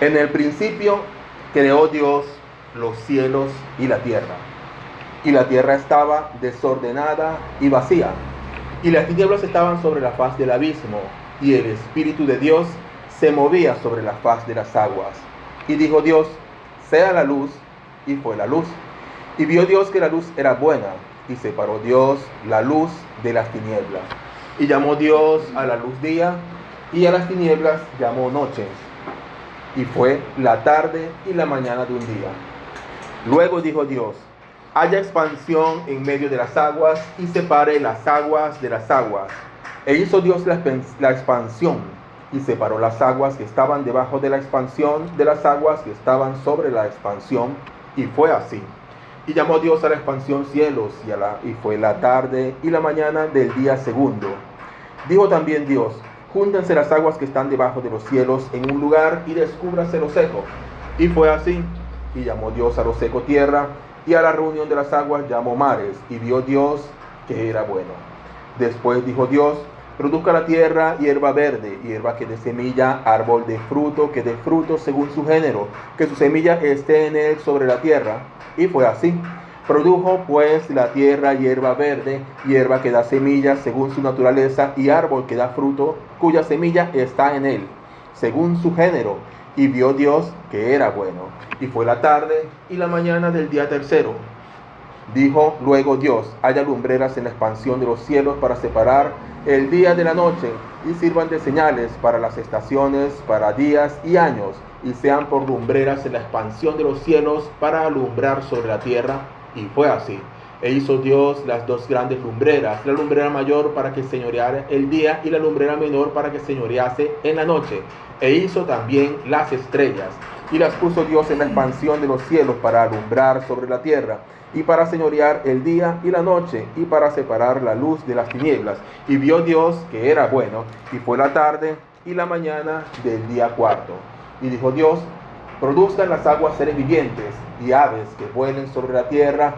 En el principio creó Dios los cielos y la tierra estaba desordenada y vacía, y las tinieblas estaban sobre la faz del abismo, y el Espíritu de Dios se movía sobre la faz de las aguas. Y dijo Dios: sea la luz, y fue la luz. Y vio Dios que la luz era buena, y separó Dios la luz de las tinieblas. Y llamó Dios a la luz día, y a las tinieblas llamó noche. Y fue la tarde y la mañana de un día. Luego dijo Dios: haya expansión en medio de las aguas, y separe las aguas de las aguas. E hizo Dios la expansión, y separó las aguas que estaban debajo de la expansión de las aguas que estaban sobre la expansión, y fue así. Y llamó Dios a la expansión cielos, y fue la tarde y la mañana del día segundo. Dijo también Dios: júntense las aguas que están debajo de los cielos en un lugar, y descúbrase lo seco. Y fue así. Y llamó Dios a lo seco tierra, y a la reunión de las aguas llamó mares. Y vio Dios que era bueno. Después dijo Dios: produzca la tierra hierba verde, hierba que dé semilla, árbol de fruto que dé fruto según su género, que su semilla esté en él sobre la tierra. Y fue así. Produjo pues la tierra hierba verde, hierba que da semilla según su naturaleza, y árbol que da fruto, cuya semilla está en él, según su género. Y vio Dios que era bueno. Y fue la tarde y la mañana del día tercero. Dijo luego Dios: haya lumbreras en la expansión de los cielos para separar el día de la noche, y sirvan de señales para las estaciones, para días y años, y sean por lumbreras en la expansión de los cielos para alumbrar sobre la tierra. Y fue así. E hizo Dios las dos grandes lumbreras, la lumbrera mayor para que señoreara el día, y la lumbrera menor para que señorease en la noche. E hizo también las estrellas, y las puso Dios en la expansión de los cielos para alumbrar sobre la tierra, y para señorear el día y la noche, y para separar la luz de las tinieblas. Y vio Dios que era bueno, y fue la tarde y la mañana del día cuarto. Y dijo Dios: produzcan las aguas seres vivientes y aves que vuelen sobre la tierra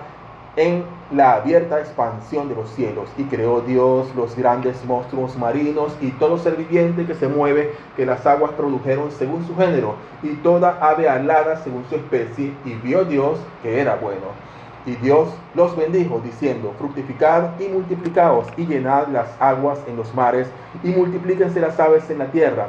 en la abierta expansión de los cielos. Y creó Dios los grandes monstruos marinos y todo ser viviente que se mueve, que las aguas produjeron según su género, y toda ave alada según su especie. Y vio Dios que era bueno. Y Dios los bendijo, diciendo: fructificad y multiplicaos, y llenad las aguas en los mares, y multiplíquense las aves en la tierra.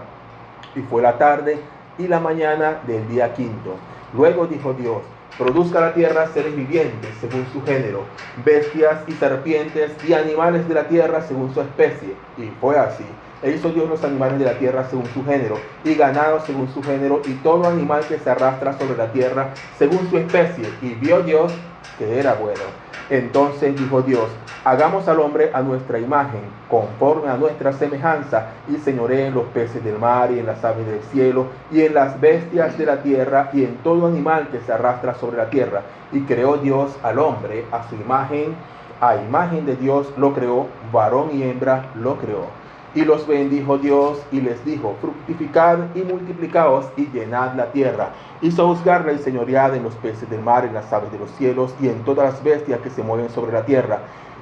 Y fue la tarde y la mañana del día quinto. Luego dijo Dios: produzca la tierra seres vivientes según su género, bestias y serpientes, y animales de la tierra según su especie. Y fue así. E hizo Dios los animales de la tierra según su género, y ganado según su género, y todo animal que se arrastra sobre la tierra según su especie. Y vio Dios que era bueno. Entonces dijo Dios: hagamos al hombre a nuestra imagen, conforme a nuestra semejanza, y señoree en los peces del mar, y en las aves del cielo, y en las bestias de la tierra, y en todo animal que se arrastra sobre la tierra. Y creó Dios al hombre a su imagen, a imagen de Dios lo creó, varón y hembra lo creó. Y los bendijo Dios, y les dijo: fructificad y multiplicaos, y llenad la tierra, y sojuzgarla y señoread en los peces del mar, en las aves de los cielos, y en todas las bestias que se mueven sobre la tierra.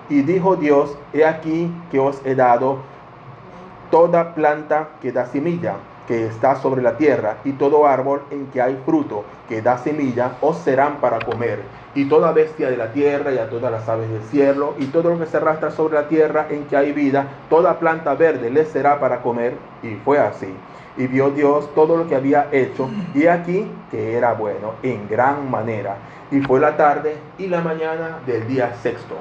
Y dijo Dios: he aquí que os he dado toda planta que da semilla, que está sobre la tierra, y todo árbol en que hay fruto, que da semilla, os serán para comer. Y toda bestia de la tierra, y a todas las aves del cielo, y todo lo que se arrastra sobre la tierra en que hay vida, toda planta verde les será para comer. Y fue así. Y vio Dios todo lo que había hecho, y aquí que era bueno en gran manera. Y fue la tarde y la mañana del día sexto.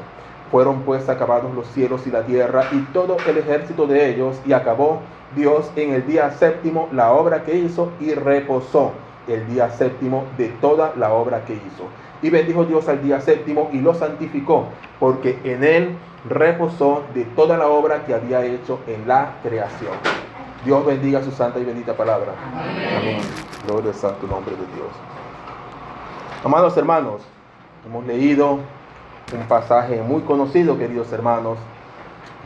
Fueron pues acabados los cielos y la tierra, y todo el ejército de ellos, y acabó Dios en el día séptimo la obra que hizo, y reposó el día séptimo de toda la obra que hizo. Y bendijo Dios al día séptimo, y lo santificó, porque en él reposó de toda la obra que había hecho en la creación. Dios bendiga su santa y bendita palabra. Amén. Gloria al santo nombre de Dios. Amados hermanos, hemos leído un pasaje muy conocido, queridos hermanos.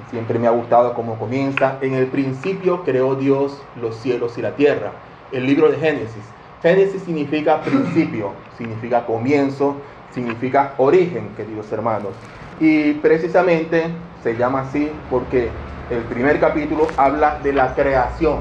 Siempre me ha gustado cómo comienza. En el principio creó Dios los cielos y la tierra. El libro de Génesis. Génesis significa principio, significa comienzo, significa origen, queridos hermanos. Y precisamente se llama así porque el primer capítulo habla de la creación.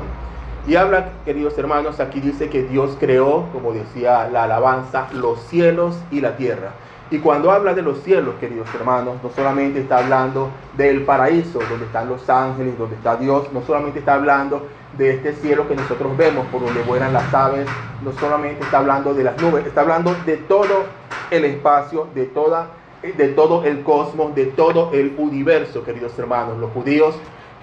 Y habla, queridos hermanos, aquí dice que Dios creó, como decía la alabanza, los cielos y la tierra. Y cuando habla de los cielos, queridos hermanos, no solamente está hablando del paraíso, donde están los ángeles, donde está Dios, no solamente está hablando de este cielo que nosotros vemos, por donde vuelan las aves, no solamente está hablando de las nubes, está hablando de todo el espacio, de todo el cosmos, de todo el universo, queridos hermanos. Los judíos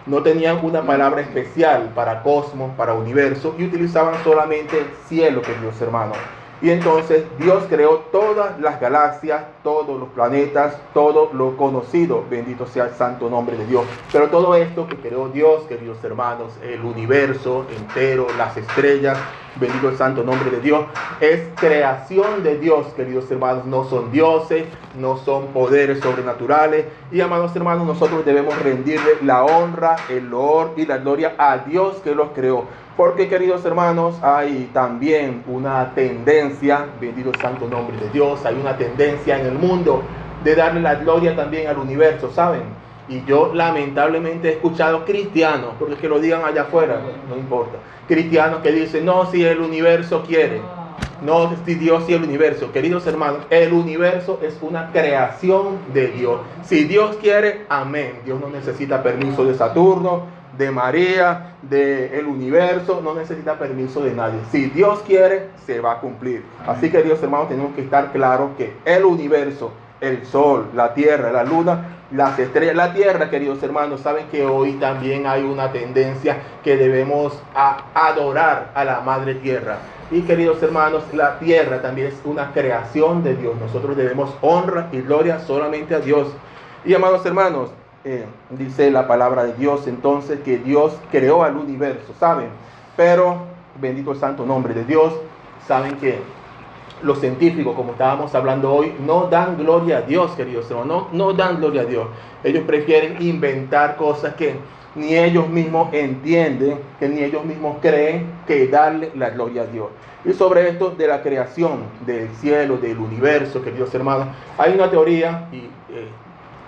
no tenían una palabra especial para cosmos, para universo, y utilizaban solamente cielo, queridos hermanos. Y entonces Dios creó todas las galaxias, todos los planetas, todo lo conocido. Bendito sea el santo nombre de Dios. Pero todo esto que creó Dios, queridos hermanos, el universo entero, las estrellas, bendito el santo nombre de Dios, es creación de Dios, queridos hermanos. No son dioses, no son poderes sobrenaturales. Y amados hermanos, nosotros debemos rendirle la honra, el loor y la gloria a Dios que los creó. Porque, queridos hermanos, hay también una tendencia, bendito el santo nombre de Dios, hay una tendencia en el mundo de darle la gloria también al universo, ¿saben? Y yo lamentablemente he escuchado cristianos, porque que lo digan allá afuera, no importa, cristianos que dicen, no, si el universo quiere, no, si Dios y el universo. Queridos hermanos, el universo es una creación de Dios. Si Dios quiere, amén. Dios no necesita permiso de Saturno, de María, del universo, no necesita permiso de nadie. Si Dios quiere, se va a cumplir. Así que, queridos hermanos, tenemos que estar claros que el universo, el sol, la tierra, la luna, las estrellas, la tierra, queridos hermanos, saben que hoy también hay una tendencia que debemos adorar a la madre tierra. Y, queridos hermanos, la tierra también es una creación de Dios. Nosotros debemos honra y gloria solamente a Dios. Y, amados hermanos, dice la palabra de Dios entonces que Dios creó al universo, ¿saben? Pero, bendito el santo nombre de Dios, saben que los científicos, como estábamos hablando hoy, no dan gloria a Dios, queridos hermanos, no dan gloria a Dios. Ellos prefieren inventar cosas que ni ellos mismos entienden, que ni ellos mismos creen, que darle la gloria a Dios. Y sobre esto de la creación del cielo, del universo, queridos hermanos, hay una teoría y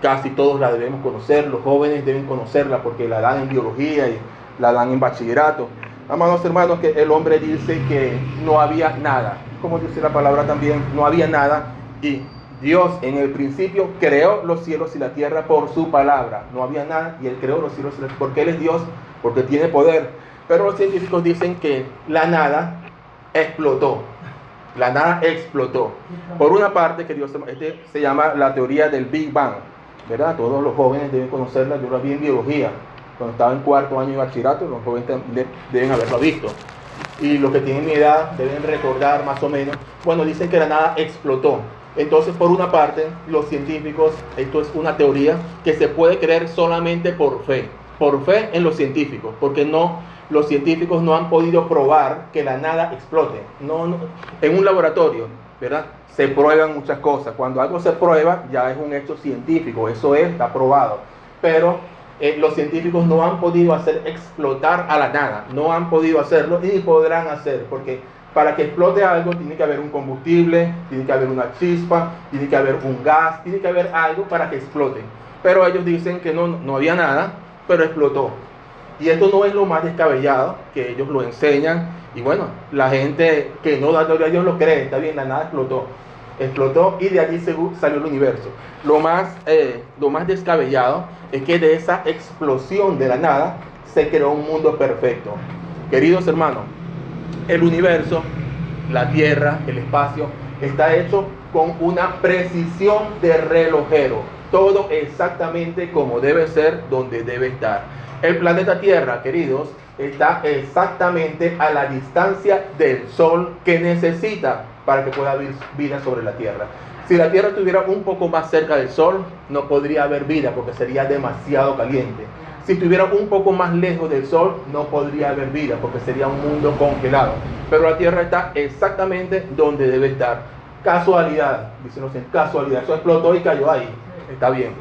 casi todos la debemos conocer, los jóvenes deben conocerla porque la dan en biología y la dan en bachillerato. Amados hermanos, que el hombre dice que no había nada, como dice la palabra también, no había nada, y Dios en el principio creó los cielos y la tierra por su palabra. No había nada y Él creó los cielos y la tierra porque Él es Dios, porque tiene poder. Pero los científicos dicen que la nada explotó. La nada explotó. Por una parte, que Dios, se llama la teoría del Big Bang, ¿verdad? Todos los jóvenes deben conocerla. Yo la vi en biología cuando estaba en cuarto año de bachillerato. Los jóvenes deben haberlo visto, y los que tienen mi edad deben recordar más o menos. Bueno, dicen que la nada explotó. Entonces, por una parte, los científicos, esto es una teoría que se puede creer solamente por fe en los científicos, porque los científicos no han podido probar que la nada explote. No, en un laboratorio, ¿verdad?, se prueban muchas cosas. Cuando algo se prueba, ya es un hecho científico, eso está probado. Pero los científicos no han podido hacer explotar a la nada, no han podido hacerlo y podrán hacer, porque para que explote algo tiene que haber un combustible, tiene que haber una chispa, tiene que haber un gas, tiene que haber algo para que explote. Pero ellos dicen que no había nada, pero explotó. Y esto no es lo más descabellado, que ellos lo enseñan, y bueno, la gente que no da gloria a Dios lo cree. Está bien, la nada explotó y de allí salió el universo. Lo más descabellado es que de esa explosión de la nada se creó un mundo perfecto. Queridos hermanos, el universo, la tierra, el espacio, está hecho con una precisión de relojero. Todo exactamente como debe ser, donde debe estar. El planeta Tierra, queridos, está exactamente a la distancia del Sol que necesita para que pueda haber vida sobre la Tierra. Si la Tierra estuviera un poco más cerca del Sol, no podría haber vida porque sería demasiado caliente. Si estuviera un poco más lejos del Sol, no podría haber vida porque sería un mundo congelado. Pero la Tierra está exactamente donde debe estar. Casualidad, dicen los científicos, casualidad. Eso explotó y cayó ahí. Está bien.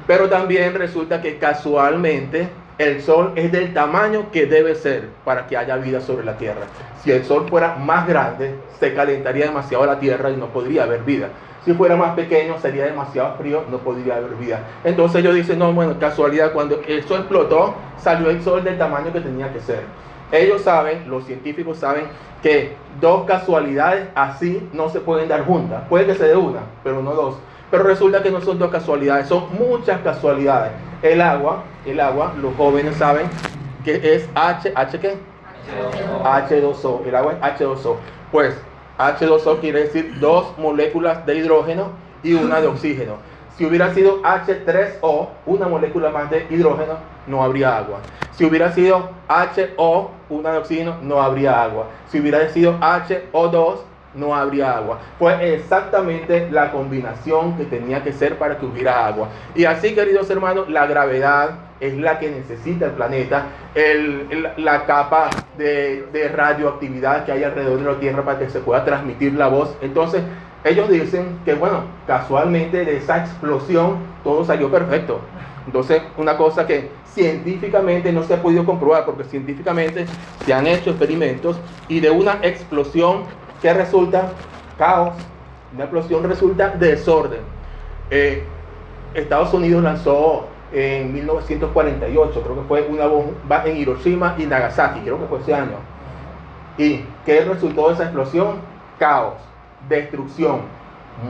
Pero también resulta que casualmente el Sol es del tamaño que debe ser para que haya vida sobre la Tierra. Si el Sol fuera más grande, se calentaría demasiado la Tierra y no podría haber vida. Si fuera más pequeño, sería demasiado frío, no podría haber vida. Entonces ellos dicen, no, bueno, casualidad, cuando el Sol explotó, salió el Sol del tamaño que tenía que ser. Ellos saben, los científicos saben que dos casualidades así no se pueden dar juntas. Puede que se dé una, pero no dos. Pero resulta que no son dos casualidades, son muchas casualidades. El agua, los jóvenes saben que es H ¿qué? H2O. El agua es H2O. Pues H2O quiere decir dos moléculas de hidrógeno y una de oxígeno. Si hubiera sido H3O, una molécula más de hidrógeno, no habría agua. Si hubiera sido HO, una de oxígeno, no habría agua. Si hubiera sido HO2, no habría agua. Fue exactamente la combinación que tenía que ser para que hubiera agua. Y así, queridos hermanos, la gravedad es la que necesita el planeta, la capa de radioactividad que hay alrededor de la Tierra para que se pueda transmitir la voz. Entonces, ellos dicen que, bueno, casualmente de esa explosión todo salió perfecto. Entonces, una cosa que científicamente no se ha podido comprobar, porque científicamente se han hecho experimentos y de una explosión que resulta caos, una explosión resulta desorden. Estados Unidos lanzó en 1948, creo que fue una bomba en Hiroshima y Nagasaki, creo que fue ese año. ¿Y qué resultó de esa explosión? Caos, destrucción,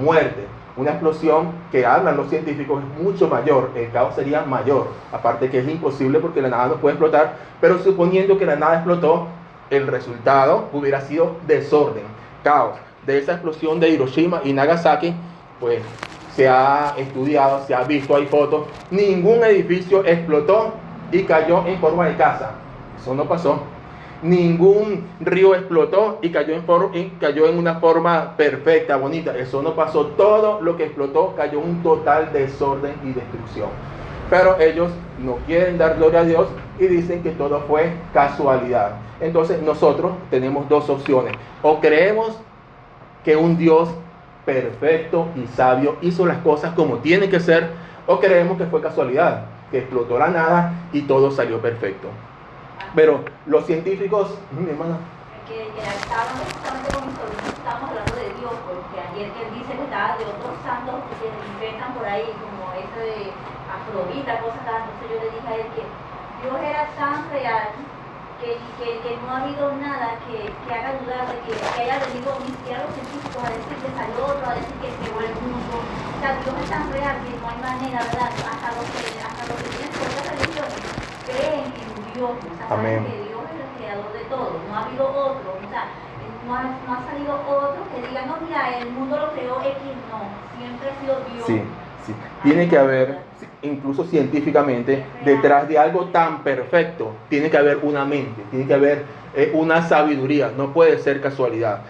muerte. Una explosión que hablan los científicos es mucho mayor, el caos sería mayor, aparte que es imposible porque la nada no puede explotar, pero suponiendo que la nada explotó, el resultado hubiera sido desorden, caos. De esa explosión de Hiroshima y Nagasaki, pues se ha estudiado, se ha visto, hay fotos, ningún edificio explotó y cayó en forma de casa, eso no pasó. Ningún río explotó y cayó en una forma perfecta, bonita. Eso no pasó. Todo lo que explotó cayó en un total desorden y destrucción. Pero ellos no quieren dar gloria a Dios y dicen que todo fue casualidad. Entonces nosotros tenemos dos opciones. O creemos que un Dios perfecto y sabio hizo las cosas como tiene que ser, o creemos que fue casualidad, que explotó la nada y todo salió perfecto. Pero los científicos, mi hermana. Que estábamos justamente con mi sobrino, estábamos hablando de Dios, porque ayer que él dice que estaba de otros santos que inventan por ahí, como ese de Afrodita, cosas así. Entonces yo le dije a él que Dios era tan real que no ha habido nada que haga dudar de que haya venido ni siquiera los científicos a decir que salió otro, a decir que creó el mundo. O sea, Dios es tan real que no hay manera, ¿verdad? Hasta los que tienen ciertas religiones creen en Dios, o sea, saben que Dios es el creador de todo, no ha habido otro, o sea, no ha salido otro que diga, no, mira, el mundo lo creó X, no, siempre ha sido Dios. Sí, sí. Tiene que haber, incluso científicamente, detrás de algo tan perfecto, tiene que haber una mente, tiene que haber una sabiduría, no puede ser casualidad.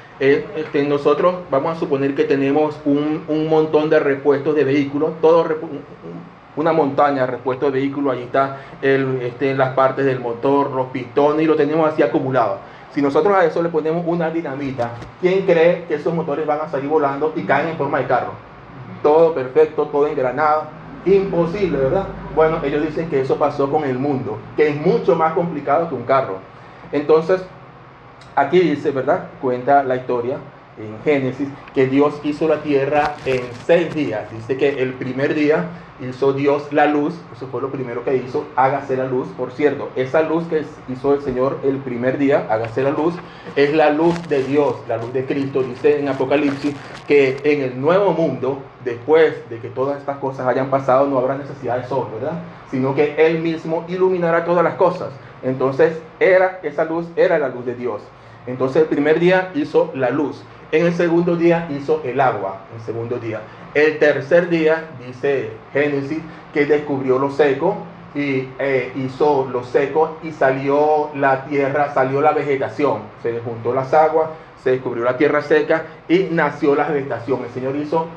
Nosotros vamos a suponer que tenemos un montón de repuestos de vehículos, una montaña de repuestos de vehículos, ahí está las partes del motor, los pistones, y lo tenemos así acumulado. Si nosotros a eso le ponemos una dinamita, ¿quién cree que esos motores van a salir volando y caen en forma de carro? Todo perfecto, todo engranado, imposible, ¿verdad? Bueno, ellos dicen que eso pasó con el mundo, que es mucho más complicado que un carro. Entonces, aquí dice, ¿verdad? Cuenta la historia en Génesis, que Dios hizo la tierra en 6 días. Dice que el primer día hizo Dios la luz, eso fue lo primero que hizo, hágase la luz. Por cierto, esa luz que hizo el Señor el primer día, hágase la luz, es la luz de Dios, la luz de Cristo. Dice en Apocalipsis que en el nuevo mundo, después de que todas estas cosas hayan pasado, no habrá necesidad de sol, ¿verdad? Sino que Él mismo iluminará todas las cosas. Entonces, esa luz era la luz de Dios. Entonces, el primer día hizo la luz. En el segundo día hizo el agua, el segundo día. El tercer día, dice Génesis, que descubrió lo seco y hizo lo seco y salió la tierra, salió la vegetación. Se juntó las aguas, se descubrió la tierra seca y nació la vegetación. El Señor hizo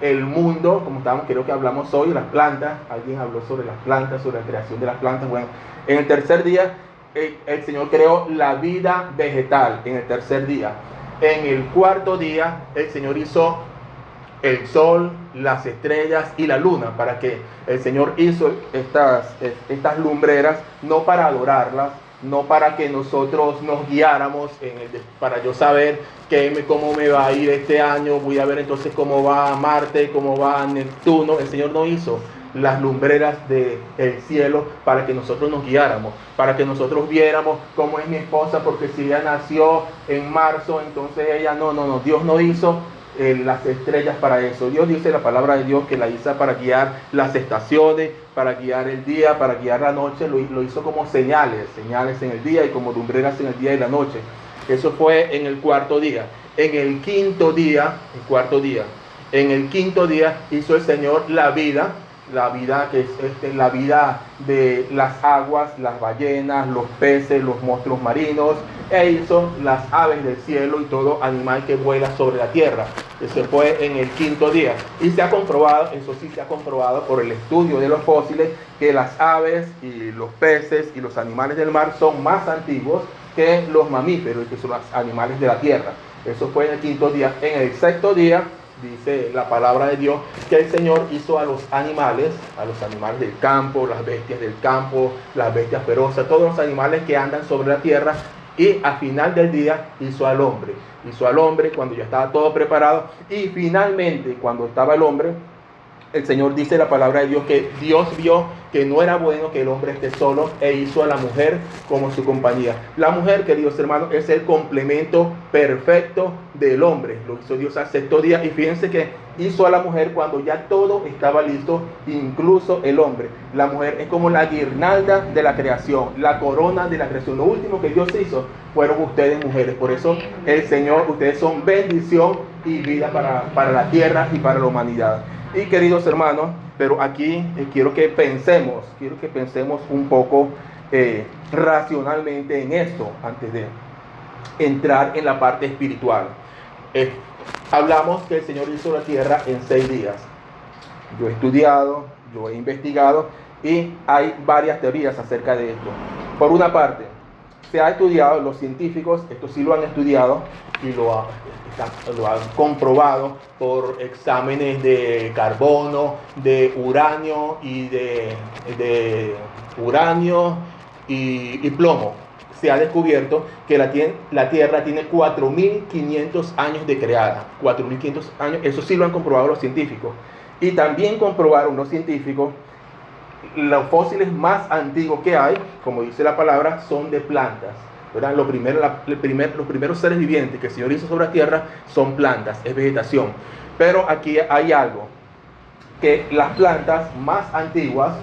el mundo, como creo que hablamos hoy, las plantas. Alguien habló sobre las plantas, sobre la creación de las plantas. Bueno, en el tercer día el Señor creó la vida vegetal, en el tercer día. En el cuarto día el Señor hizo el sol, las estrellas y la luna, para que el Señor hizo estas lumbreras no para adorarlas, no para que nosotros nos guiáramos para yo saber cómo me va a ir este año, voy a ver entonces cómo va Marte, cómo va Neptuno. El Señor no hizo las lumbreras del cielo para que nosotros nos guiáramos, para que nosotros viéramos cómo es mi esposa, porque si ella nació en marzo, entonces ella no, Dios no hizo las estrellas para eso. Dios dice la palabra de Dios que la hizo para guiar las estaciones, para guiar el día, para guiar la noche, lo hizo como señales en el día y como lumbreras en el día y la noche. Eso fue en el cuarto día. En el quinto día, en el quinto día hizo el Señor la vida que es la vida de las aguas, las ballenas, los peces, los monstruos marinos, e hizo las aves del cielo y todo animal que vuela sobre la tierra. Ese fue en el quinto día. Y se ha comprobado, eso sí se ha comprobado por el estudio de los fósiles, que las aves y los peces y los animales del mar son más antiguos que los mamíferos, que son los animales de la tierra. Eso fue en el quinto día. En el sexto día, dice la palabra de Dios, que el Señor hizo a los animales del campo, las bestias del campo, las bestias ferozas, todos los animales que andan sobre la tierra, y al final del día hizo al hombre cuando ya estaba todo preparado. Y finalmente, cuando estaba el hombre, el Señor dice la palabra de Dios que Dios vio que no era bueno que el hombre esté solo, e hizo a la mujer como su compañía. La mujer, queridos hermanos, es el complemento perfecto del hombre. Lo hizo Dios al sexto día, y fíjense que hizo a la mujer cuando ya todo estaba listo, incluso el hombre. La mujer es como la guirnalda de la creación, la corona de la creación. Lo último que Dios hizo fueron ustedes, mujeres. Por eso el Señor, ustedes son bendición y vida para la tierra y para la humanidad. Y queridos hermanos, pero aquí quiero que pensemos un poco racionalmente en esto antes de entrar en la parte espiritual. Hablamos que el Señor hizo la tierra en 6 días. Yo he estudiado, yo he investigado, y hay varias teorías acerca de esto. Por una parte, se ha estudiado, los científicos, esto sí lo han estudiado y lo han comprobado por exámenes de carbono, de uranio y de uranio y plomo. Se ha descubierto que la Tierra tiene 4.500 años de creada. 4.500 años, eso sí lo han comprobado los científicos. Y también comprobaron los científicos los fósiles más antiguos que hay, como dice la palabra, son de plantas, ¿verdad? Los primeros seres vivientes que el Señor hizo sobre la tierra son plantas, es vegetación. Pero aquí hay algo, que las plantas más antiguas,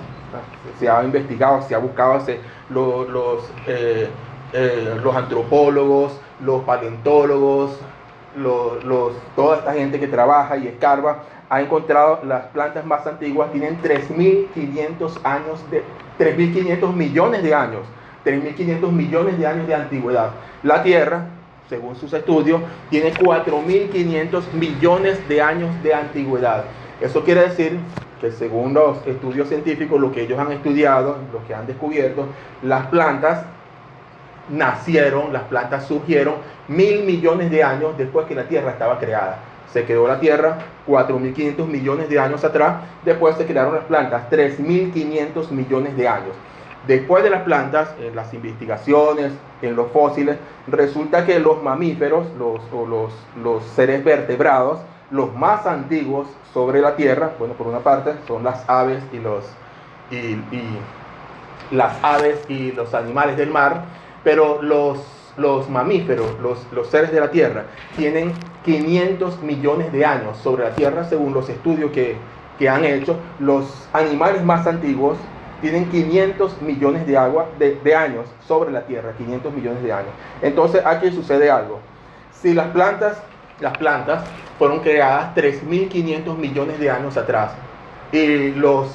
se ha investigado, se ha buscado, los antropólogos, los paleontólogos, toda esta gente que trabaja y escarba, ha encontrado las plantas más antiguas, tienen 3.500 años, 3.500 millones de años, 3.500 millones de años de antigüedad. La Tierra, según sus estudios, tiene 4.500 millones de años de antigüedad. Eso quiere decir que según los estudios científicos, lo que ellos han estudiado, lo que han descubierto, las plantas nacieron, las plantas surgieron 1.000 millones de años después que la Tierra estaba creada. Se creó la Tierra 4.500 millones de años atrás, después se crearon las plantas 3.500 millones de años. Después de las plantas, en las investigaciones, en los fósiles, resulta que los mamíferos, los seres vertebrados, los más antiguos sobre la Tierra, bueno, por una parte son las aves y los animales del mar, pero los mamíferos, los seres de la Tierra, tienen 500 millones de años sobre la Tierra, según los estudios que han hecho. Los animales más antiguos tienen 500 millones de años sobre la Tierra, 500 millones de años. Entonces aquí sucede algo. Si las plantas fueron creadas 3.500 millones de años atrás, y los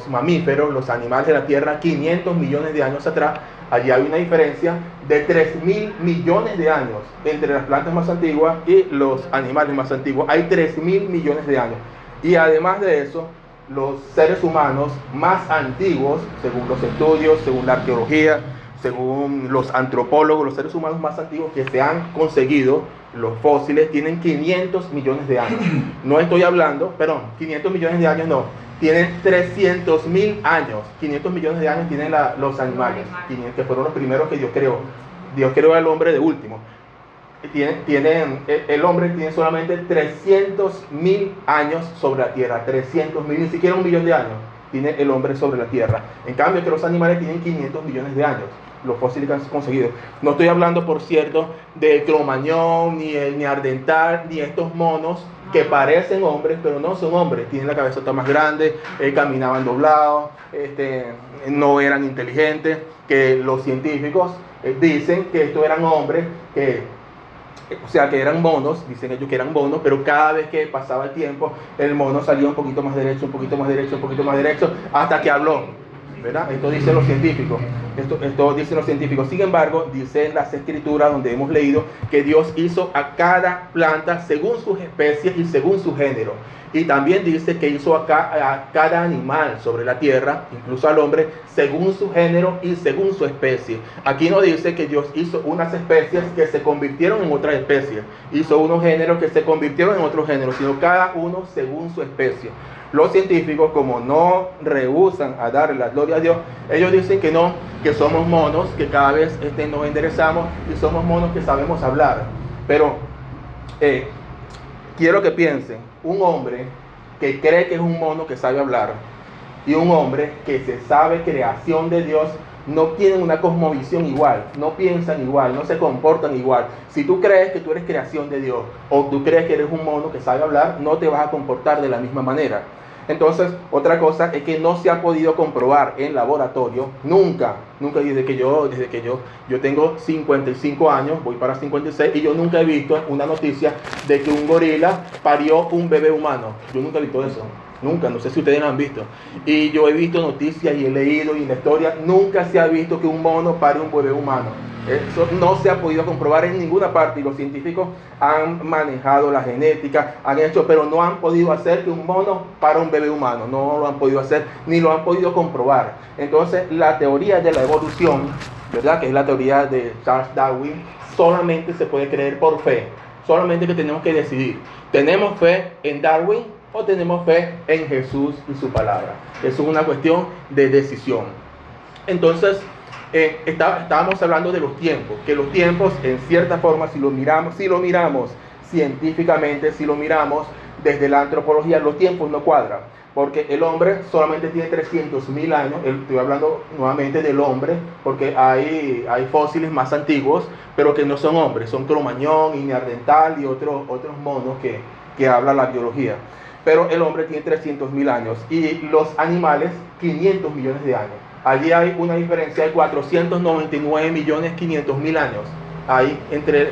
mamíferos, los animales de la Tierra, 500 millones de años atrás, allí hay una diferencia de 3.000 millones de años entre las plantas más antiguas y los animales más antiguos. Hay 3.000 millones de años. Y además de eso, los seres humanos más antiguos, según los estudios, según la arqueología, según los antropólogos, los seres humanos más antiguos que se han conseguido, los fósiles, tienen 500 millones de años. No estoy hablando, 500 millones de años no. Tienen 300.000 años. 500 millones de años tienen los animales, que fueron los primeros que Dios creó. Dios creó al hombre de último. El hombre tiene solamente 300.000 años sobre la tierra. 300.000, ni siquiera 1 millón de años. tiene el hombre sobre la tierra. En cambio, que los animales tienen 500 millones de años, los fósiles que han conseguido. No estoy hablando, por cierto, de Cromañón, ni el Neandertal, ni estos monos que parecen hombres, pero no son hombres. Tienen la cabeza más grande, caminaban doblados, no eran inteligentes, que los científicos dicen que estos eran hombres o sea, que eran monos, dicen ellos que eran monos, pero cada vez que pasaba el tiempo, el mono salía un poquito más derecho, un poquito más derecho, un poquito más derecho, hasta que habló, ¿verdad? Esto dicen los científicos, esto dicen los científicos. Sin embargo, dicen las escrituras donde hemos leído que Dios hizo a cada planta según sus especies y según su género. Y también dice que hizo a cada animal sobre la tierra, incluso al hombre, según su género y según su especie. Aquí no dice que Dios hizo unas especies que se convirtieron en otras especies, hizo unos géneros que se convirtieron en otros géneros, sino cada uno según su especie. Los científicos, como no rehúsan a darle la gloria a Dios, ellos dicen que no, que somos monos, que cada vez nos enderezamos y somos monos que sabemos hablar. Pero quiero que piensen, un hombre que cree que es un mono que sabe hablar y un hombre que se sabe creación de Dios, no tienen una cosmovisión igual, no piensan igual, no se comportan igual. Si tú crees que tú eres creación de Dios o tú crees que eres un mono que sabe hablar, no te vas a comportar de la misma manera. Entonces, otra cosa es que no se ha podido comprobar en laboratorio, nunca desde que yo tengo 55 años, voy para 56, y yo nunca he visto una noticia de que un gorila parió un bebé humano. Yo nunca he visto eso, nunca, no sé si ustedes lo han visto. Y yo he visto noticias y he leído y en la historia, nunca se ha visto que un mono pare un bebé humano. Eso no se ha podido comprobar en ninguna parte y los científicos han manejado la genética, han hecho, pero no han podido hacer que un mono pare un bebé humano, no lo han podido hacer ni lo han podido comprobar. Entonces la teoría de la evolución, ¿verdad? Que es la teoría de Charles Darwin, solamente se puede creer por fe, solamente que tenemos que decidir, ¿tenemos fe en Darwin o tenemos fe en Jesús y su palabra? Eso es una cuestión de decisión. Entonces, estábamos hablando de los tiempos, que los tiempos en cierta forma, si lo miramos científicamente, si lo miramos desde la antropología, los tiempos no cuadran, porque el hombre solamente tiene 300.000 años. Estoy hablando nuevamente del hombre, porque hay fósiles más antiguos, pero que no son hombres, son Cromañón y Neandertal y otros monos que habla la biología. Pero el hombre tiene 300.000 años y los animales 500 millones de años. Allí hay una diferencia de 499.500.000 años ahí entre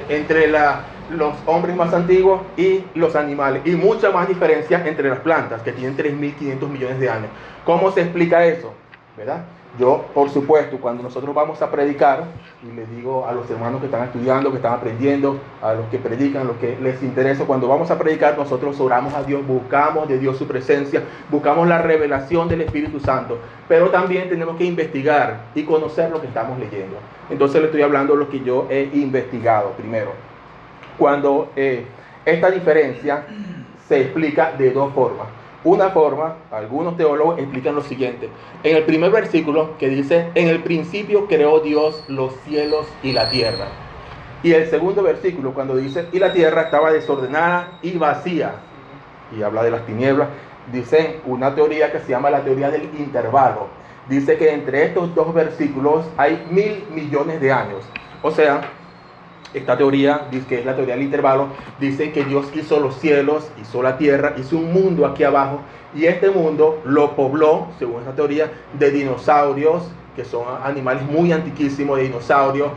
los hombres más antiguos y los animales, y mucha más diferencia entre las plantas que tienen 3.500 millones de años. ¿Cómo se explica eso? ¿Verdad? Yo, por supuesto, cuando nosotros vamos a predicar, y les digo a los hermanos que están estudiando, que están aprendiendo, a los que predican, a los que les interesa, cuando vamos a predicar, nosotros oramos a Dios, buscamos de Dios su presencia, buscamos la revelación del Espíritu Santo, pero también tenemos que investigar y conocer lo que estamos leyendo. Entonces le estoy hablando de lo que yo he investigado primero. Cuando esta diferencia se explica de dos formas. Una forma, algunos teólogos explican lo siguiente. En el primer versículo que dice, en el principio creó Dios los cielos y la tierra. Y el segundo versículo cuando dice, y la tierra estaba desordenada y vacía, y habla de las tinieblas, dice una teoría que se llama la teoría del intervalo. Dice que entre estos dos versículos hay 1.000 millones de años. O sea, esta teoría, que es la teoría del intervalo, dice que Dios hizo los cielos, hizo la tierra, hizo un mundo aquí abajo, y este mundo lo pobló, según esta teoría, de dinosaurios, que son animales muy antiquísimos, de dinosaurios,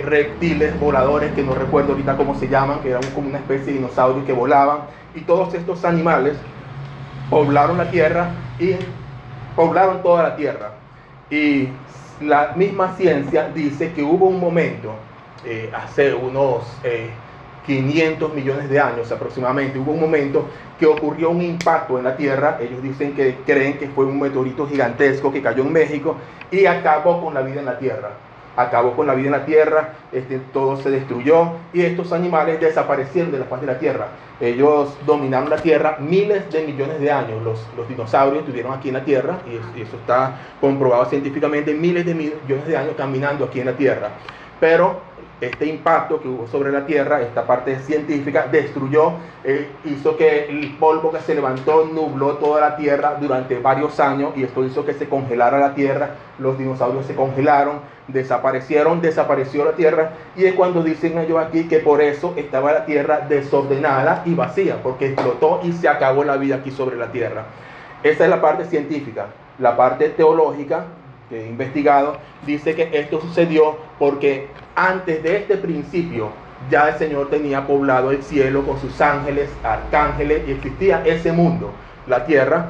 reptiles voladores, que no recuerdo ahorita cómo se llaman, que eran como una especie de dinosaurios que volaban, y todos estos animales poblaron la tierra y poblaron toda la tierra. Y la misma ciencia dice que hubo un momento, hace unos 500 millones de años aproximadamente, hubo un momento que ocurrió un impacto en la Tierra. Ellos creen que fue un meteorito gigantesco que cayó en México y acabó con la vida en la Tierra. Todo se destruyó y estos animales desaparecieron de la faz de la Tierra. Ellos dominaron la Tierra miles de millones de años. Los dinosaurios estuvieron aquí en la Tierra y eso está comprobado científicamente, miles de millones de años caminando aquí en la Tierra. Pero este impacto que hubo sobre la tierra, esta parte científica, destruyó, hizo que el polvo que se levantó nubló toda la tierra durante varios años, y esto hizo que se congelara la tierra, los dinosaurios se congelaron, desapareció la tierra, y es cuando dicen ellos aquí que por eso estaba la tierra desordenada y vacía, porque explotó y se acabó la vida aquí sobre la tierra. Esa es la parte científica. La parte teológica que he investigado dice que esto sucedió porque antes de este principio ya el Señor tenía poblado el cielo con sus ángeles, arcángeles, y existía ese mundo. La tierra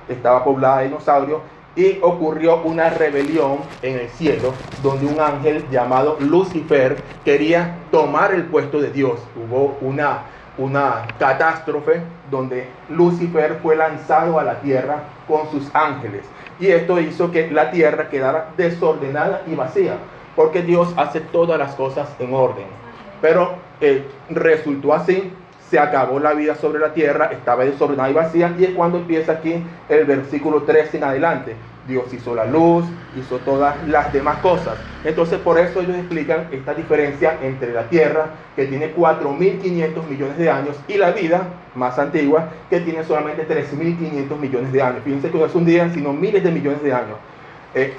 estaba poblada de dinosaurios, y ocurrió una rebelión en el cielo donde un ángel llamado Lucifer quería tomar el puesto de Dios. Hubo una catástrofe donde Lucifer fue lanzado a la tierra con sus ángeles, y esto hizo que la tierra quedara desordenada y vacía, porque Dios hace todas las cosas en orden. Pero resultó así, se acabó la vida sobre la tierra, estaba desordenada y vacía, y es cuando empieza aquí el versículo 13 en adelante. Dios hizo la luz, hizo todas las demás cosas. Entonces por eso ellos explican esta diferencia entre la tierra, que tiene 4.500 millones de años, y la vida más antigua, que tiene solamente 3.500 millones de años. Fíjense que no es un día, sino miles de millones de años.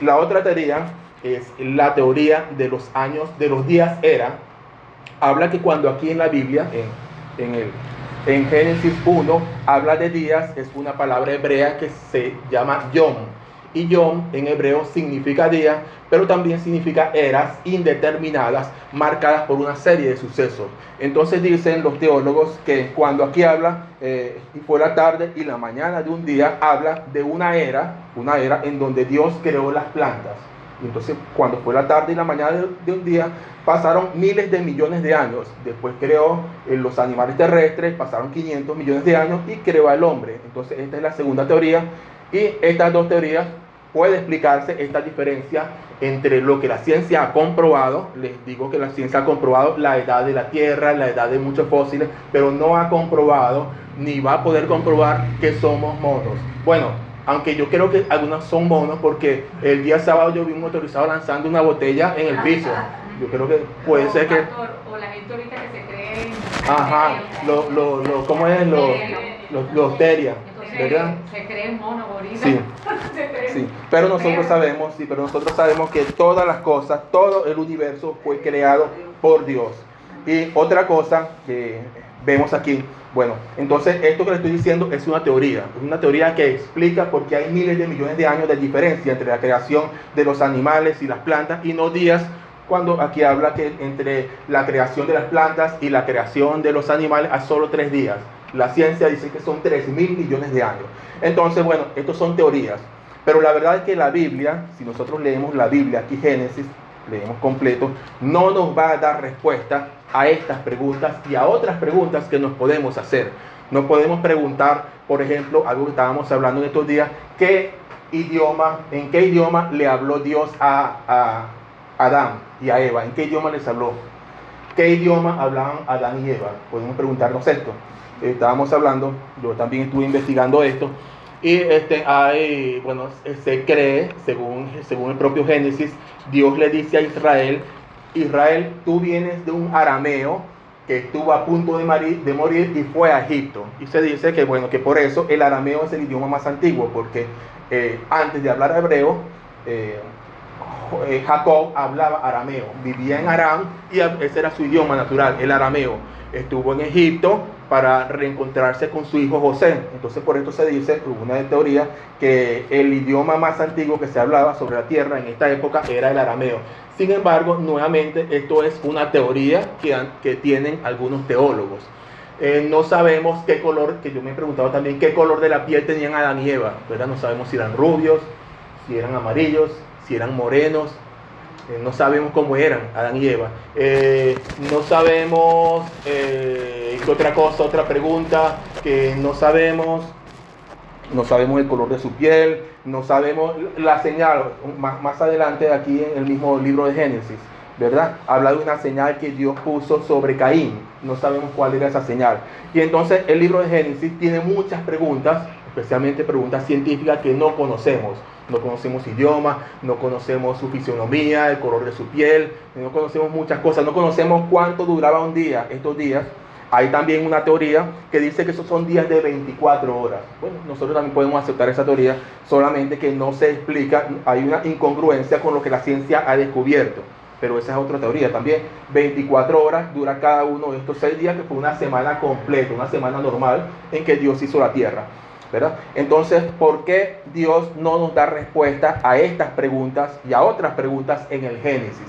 La otra teoría es la teoría de los años, de los días era. Habla que cuando aquí en la Biblia, en Génesis 1, habla de días, es una palabra hebrea que se llama yom. Y yom en hebreo significa día, pero también significa eras indeterminadas, marcadas por una serie de sucesos. Entonces dicen los teólogos que cuando aquí habla, y fue la tarde y la mañana de un día, habla de una era en donde Dios creó las plantas. Entonces, cuando fue la tarde y la mañana de un día, pasaron miles de millones de años. Después creó los animales terrestres, pasaron 500 millones de años y creó al hombre. Entonces, esta es la segunda teoría. Y estas dos teorías puede explicarse esta diferencia entre lo que la ciencia ha comprobado. Les digo que la ciencia ha comprobado la edad de la Tierra, la edad de muchos fósiles, pero no ha comprobado ni va a poder comprobar que somos monos. Bueno, aunque yo creo que algunos son monos, porque el día sábado yo vi un motorizado lanzando una botella en el piso. Yo creo que puede ser que... O la gente ahorita que se cree... Ajá, ¿cómo es? Los terias, ¿verdad? Se creen mono, gorila. Sí, sí. Pero nosotros sabemos que todas las cosas, todo el universo fue creado por Dios. Y otra cosa que vemos aquí, bueno, entonces esto que le estoy diciendo es una teoría que explica por qué hay miles de millones de años de diferencia entre la creación de los animales y las plantas, y no días, cuando aquí habla que entre la creación de las plantas y la creación de los animales hay solo 3 días. La ciencia dice que son 3.000 millones de años. Entonces, bueno, estos son teorías. Pero la verdad es que la Biblia, si nosotros leemos la Biblia, aquí Génesis, leemos completo, no nos va a dar respuesta a estas preguntas y a otras preguntas que nos podemos hacer. Nos podemos preguntar, por ejemplo, algo que estábamos hablando en estos días, ¿en qué idioma le habló Dios a Adán y a Eva? ¿En qué idioma les habló? ¿Qué idioma hablaban Adán y Eva? Podemos preguntarnos esto. Estábamos hablando, yo también estuve investigando esto, y se cree, según el propio Génesis, Dios le dice a Israel: Israel, tú vienes de un arameo que estuvo a punto de morir y fue a Egipto. Y se dice que, bueno, que por eso el arameo es el idioma más antiguo, porque antes de hablar hebreo, Jacob hablaba arameo, vivía en Aram, y ese era su idioma natural, el arameo. Estuvo en Egipto para reencontrarse con su hijo José. Entonces por esto se dice, una teoría, que el idioma más antiguo que se hablaba sobre la tierra en esta época era el arameo. Sin embargo, nuevamente, esto es una teoría que tienen algunos teólogos. No sabemos qué color, que yo me he preguntado también, qué color de la piel tenían Adán y Eva, ¿verdad? No sabemos si eran rubios, si eran amarillos, si eran morenos. No sabemos cómo eran Adán y Eva. No sabemos otra pregunta que no sabemos el color de su piel, no sabemos la señal. Más adelante, aquí en el mismo libro de Génesis, ¿verdad? Habla de una señal que Dios puso sobre Caín. No sabemos cuál era esa señal. Y entonces el libro de Génesis tiene muchas preguntas, especialmente preguntas científicas que no conocemos. No conocemos idioma, no conocemos su fisionomía, el color de su piel, no conocemos muchas cosas, no conocemos cuánto duraba un día, estos días. Hay también una teoría que dice que esos son días de 24 horas. Bueno, nosotros también podemos aceptar esa teoría, solamente que no se explica, hay una incongruencia con lo que la ciencia ha descubierto. Pero esa es otra teoría también. 24 horas dura cada uno de estos 6 días, que fue una semana completa, una semana normal en que Dios hizo la tierra, ¿verdad? Entonces, ¿por qué Dios no nos da respuesta a estas preguntas y a otras preguntas en el Génesis?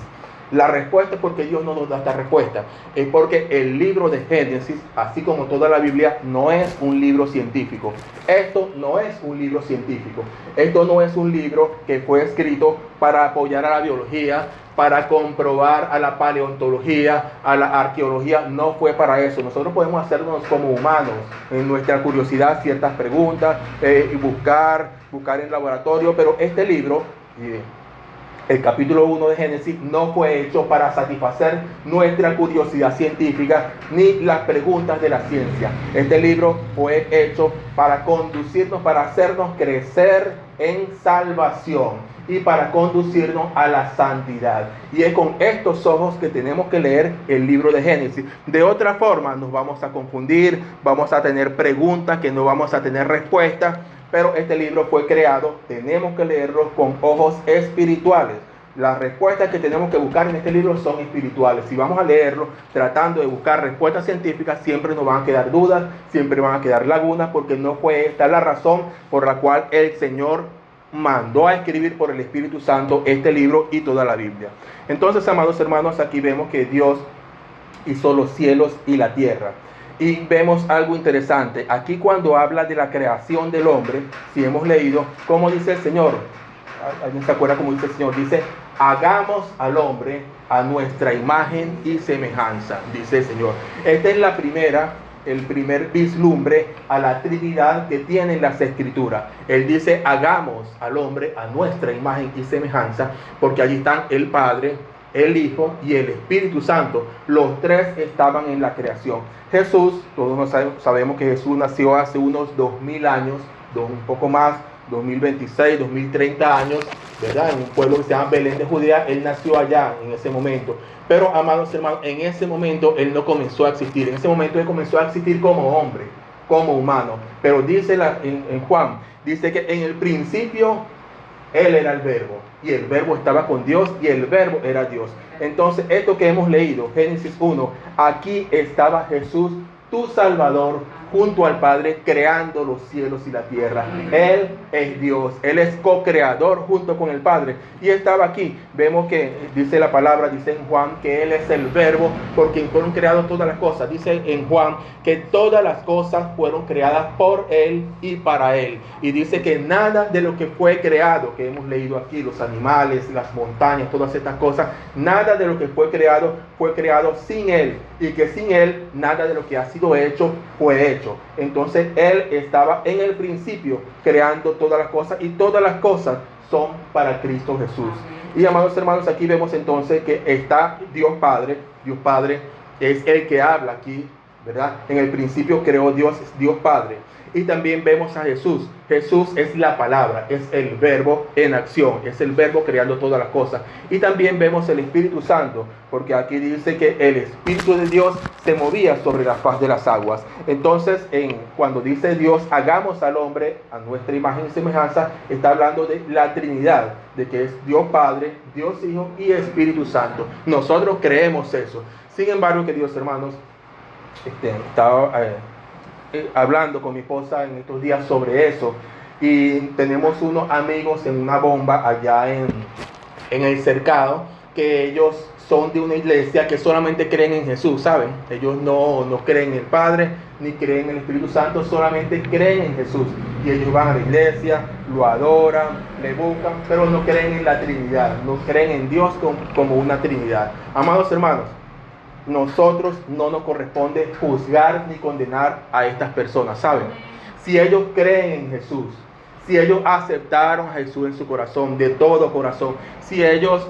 La respuesta es porque Dios no nos da esta respuesta. Es porque el libro de Génesis, así como toda la Biblia, no es un libro científico. Esto no es un libro científico. Esto no es un libro que fue escrito para apoyar a la biología, para comprobar a la paleontología, a la arqueología. No fue para eso. Nosotros podemos hacernos como humanos, en nuestra curiosidad, ciertas preguntas, y buscar en el laboratorio, pero este libro, el capítulo 1 de Génesis, no fue hecho para satisfacer nuestra curiosidad científica ni las preguntas de la ciencia. Este libro fue hecho para conducirnos, para hacernos crecer en salvación y para conducirnos a la santidad. Y es con estos ojos que tenemos que leer el libro de Génesis. De otra forma nos vamos a confundir, vamos a tener preguntas que no vamos a tener respuestas. Pero este libro fue creado, tenemos que leerlo con ojos espirituales. Las respuestas que tenemos que buscar en este libro son espirituales. Si vamos a leerlo tratando de buscar respuestas científicas, siempre nos van a quedar dudas, siempre van a quedar lagunas, porque no fue esta la razón por la cual el Señor mandó a escribir por el Espíritu Santo este libro y toda la Biblia. Entonces, amados hermanos, aquí vemos que Dios hizo los cielos y la tierra. Y vemos algo interesante. Aquí cuando habla de la creación del hombre, si hemos leído, ¿cómo dice el Señor? ¿Alguien se acuerda cómo dice el Señor? Dice, hagamos al hombre a nuestra imagen y semejanza, dice el Señor. Esta es el primer vislumbre a la Trinidad que tienen las Escrituras. Él dice, hagamos al hombre a nuestra imagen y semejanza, porque allí están el Padre, el Hijo y el Espíritu Santo. Los tres estaban en la creación. Jesús, todos sabemos que Jesús nació hace unos 2000 años, un poco más, 2026, 2030 años, ¿verdad? En un pueblo que se llama Belén de Judea. Él nació allá en ese momento. Pero, amados hermanos, en ese momento Él no comenzó a existir. En ese momento Él comenzó a existir como hombre, como humano. Pero dice en Juan, dice que en el principio Él era el Verbo, y el Verbo estaba con Dios, y el Verbo era Dios. Entonces, esto que hemos leído, Génesis 1, aquí estaba Jesús, tu Salvador, junto al Padre, creando los cielos y la tierra. Él es Dios, Él es co-creador junto con el Padre, y estaba aquí. Vemos que dice la palabra, dice en Juan, que Él es el Verbo, por quien fueron creadas todas las cosas. Dice en Juan que todas las cosas fueron creadas por Él y para Él. Y dice que nada de lo que fue creado, que hemos leído aquí, los animales, las montañas, todas estas cosas, nada de lo que fue creado sin Él, y que sin Él nada de lo que ha sido hecho fue hecho. Entonces Él estaba en el principio creando todas las cosas, y todas las cosas son para Cristo Jesús. Y amados hermanos, aquí vemos entonces que está Dios Padre es el que habla aquí, ¿verdad? En el principio creó Dios Padre. Y también vemos a Jesús. Jesús es la palabra, es el Verbo en acción, es el Verbo creando todas las cosas. Y también vemos el Espíritu Santo, porque aquí dice que el Espíritu de Dios se movía sobre la faz de las aguas. Entonces, cuando dice Dios, hagamos al hombre a nuestra imagen y semejanza, está hablando de la Trinidad, de que es Dios Padre, Dios Hijo y Espíritu Santo. Nosotros creemos eso. Sin embargo, queridos hermanos, estaba hablando con mi esposa en estos días sobre eso, y tenemos unos amigos en una bomba allá en el cercado, que ellos son de una iglesia que solamente creen en Jesús, ¿saben? Ellos no creen en el Padre ni creen en el Espíritu Santo, solamente creen en Jesús, y ellos van a la iglesia, lo adoran, le buscan, pero no creen en la Trinidad, no creen en Dios como una Trinidad. Amados hermanos, nosotros no nos corresponde juzgar ni condenar a estas personas, ¿saben? Si ellos creen en Jesús, si ellos aceptaron a Jesús en su corazón, de todo corazón, si ellos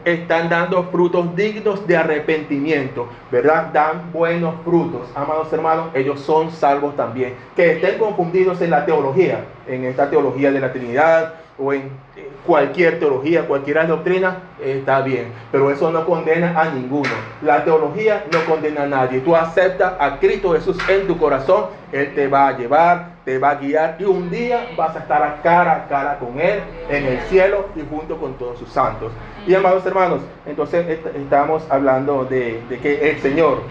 están dando frutos dignos de arrepentimiento, ¿verdad? Dan buenos frutos, amados hermanos, ellos son salvos también. Que estén confundidos en la teología, en esta teología de la Trinidad, o en cualquier teología, cualquier doctrina, está bien, pero eso no condena a ninguno. La teología no condena a nadie. Tú aceptas a Cristo Jesús en tu corazón, Él te va a llevar, te va a guiar, y un día vas a estar a cara con Él en el cielo y junto con todos sus santos. Y amados hermanos, entonces estamos hablando de que el Señor,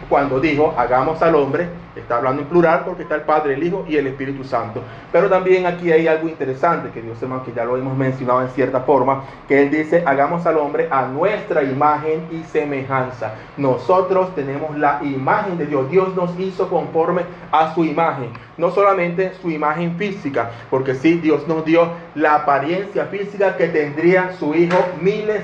cuando dijo hagamos al hombre, está hablando en plural porque está el Padre, el Hijo y el Espíritu Santo. Pero también aquí hay algo interesante, que Dios, hermano, que ya lo hemos mencionado en cierta forma, que Él dice hagamos al hombre a nuestra imagen y semejanza. Nosotros tenemos la imagen de Dios. Dios nos hizo conforme a su imagen, no solamente su imagen física, porque sí, Dios nos dio la apariencia física que tendría su Hijo miles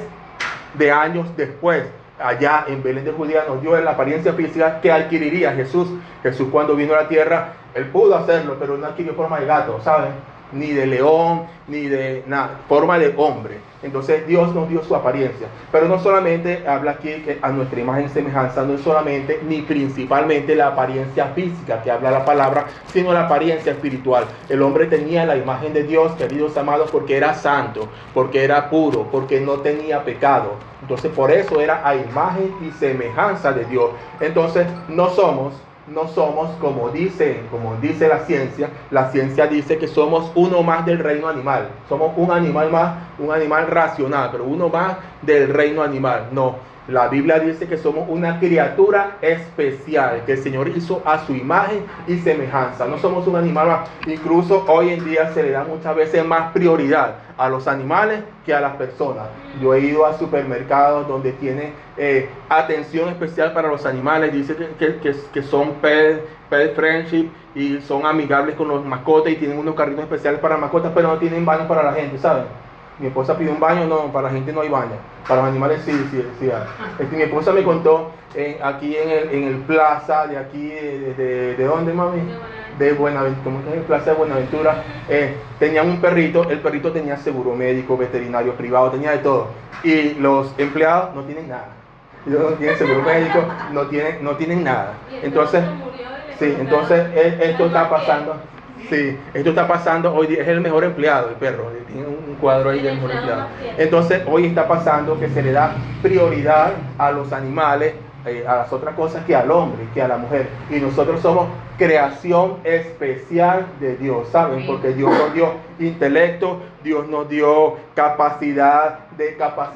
de años después. Allá en Belén de Judea nos dio la apariencia física que adquiriría Jesús. Jesús, cuando vino a la tierra, Él pudo hacerlo, pero no adquirió forma de gato, ¿saben? Ni de león, ni de nada, forma de hombre. Entonces Dios nos dio su apariencia. Pero no solamente habla aquí que a nuestra imagen y semejanza, no es solamente ni principalmente la apariencia física que habla la palabra, sino la apariencia espiritual. El hombre tenía la imagen de Dios, queridos amados, porque era santo, porque era puro, porque no tenía pecado. Entonces por eso era a imagen y semejanza de Dios. Entonces no somos como dice la ciencia dice que somos uno más del reino animal, somos un animal más, un animal racional, pero uno más del reino animal. No, la Biblia dice que somos una criatura especial, que el Señor hizo a su imagen y semejanza. No somos un animal más. Incluso hoy en día se le da muchas veces más prioridad a los animales que a las personas. Yo he ido a supermercados donde tienen atención especial para los animales. Dice que son pet friendship y son amigables con los mascotas y tienen unos carritos especiales para mascotas, pero no tienen baños para la gente, ¿saben? Mi esposa pidió un baño, no, para la gente no hay baño. Para los animales sí hay. Mi esposa me contó aquí en el plaza de aquí, ¿de dónde, mami? De Buenaventura, ¿cómo es el plaza de Buenaventura? Tenían un perrito, el perrito tenía seguro médico, veterinario privado, tenía de todo. Y los empleados no tienen nada. Ellos no tienen seguro médico, no tienen nada. Entonces, sí, entonces esto está pasando. Sí, esto está pasando hoy día, es el mejor empleado, el perro, tiene un cuadro ahí del mejor empleado. Entonces hoy está pasando que se le da prioridad a los animales, a las otras cosas, que al hombre, que a la mujer. Y nosotros somos creación especial de Dios, ¿saben? Porque Dios nos dio intelecto, Dios nos dio capacidad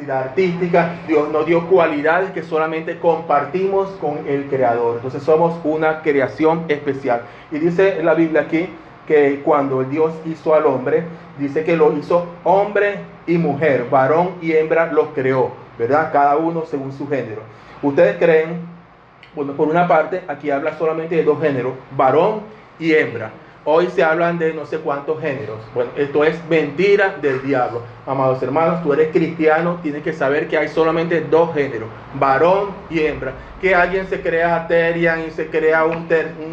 artística, Dios nos dio cualidades que solamente compartimos con el Creador. Entonces somos una creación especial. Y dice la Biblia aquí que cuando Dios hizo al hombre, dice que lo hizo hombre y mujer, varón y hembra los creó, ¿verdad? Cada uno según su género. ¿Ustedes creen? Bueno, por una parte, aquí habla solamente de dos géneros, varón y hembra. Hoy se hablan de no sé cuántos géneros. Bueno, esto es mentira del diablo. Amados hermanos, tú eres cristiano, tienes que saber que hay solamente dos géneros, varón y hembra. Que alguien se crea aterian y se crea un